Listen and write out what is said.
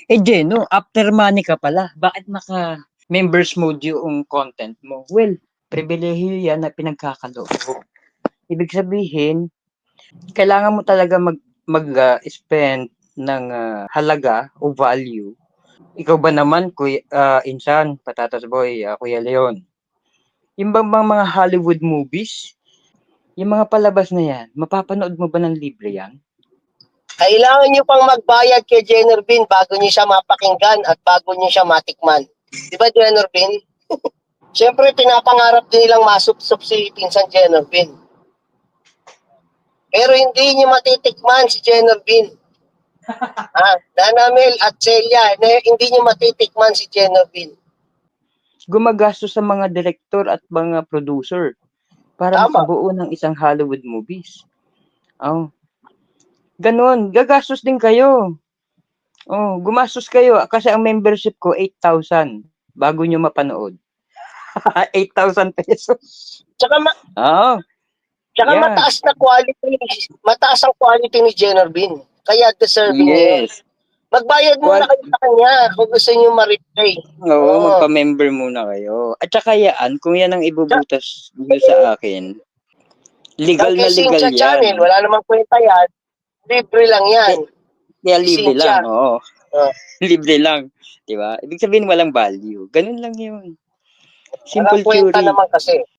Eh, Jeno, after money ka pala. Bakit naka-members mode yung content mo? Well, pribilehiyo yan na pinagkakaloob. Ibig sabihin, kailangan mo talaga spend ng halaga o value. Ikaw ba naman, Kuya Insan, Patatas Boy, Kuya Leon? Yung bang mga Hollywood movies, yung mga palabas na yan, mapapanood mo ba ng libre yan? Kailangan nyo pang magbayad kay Jenner Bean bago nyo siya mapakinggan at bago nyo siya matikman. Di ba, Jenner Bean? Siyempre, pinapangarap din nilang masupsup si Pinsan Jenner Bean. Pero hindi nyo matitikman si Jenner Bean. Danamel at Celia, hindi nyo matitikman si Jenner Bean. Gumagastos sa mga direktor at mga producer para Tama. makabuo ng isang Hollywood movies. Oh. Ganon, gagastos din kayo. Oh, gumastos kayo kasi ang membership ko 8,000 bago nyo mapanood. 8,000 pesos. Tsaka, Oh, tsaka yeah. mataas ang quality ni Jenner Bean. Kaya deserving niya. Yes. Magbayad muna kayo sa kanya kung gusto nyo ma-replay. Oo, magpa-member muna kayo. At saka yan, kung yan ang ibubutas nyo sa akin, legal na legal yan. Channel, wala namang kwenta yan. Libre lang yan. Kaya libre lang, oo. Libre lang. Diba? Ibig sabihin walang value. Ganun lang yun. Simple theory. Kwenta naman kasi.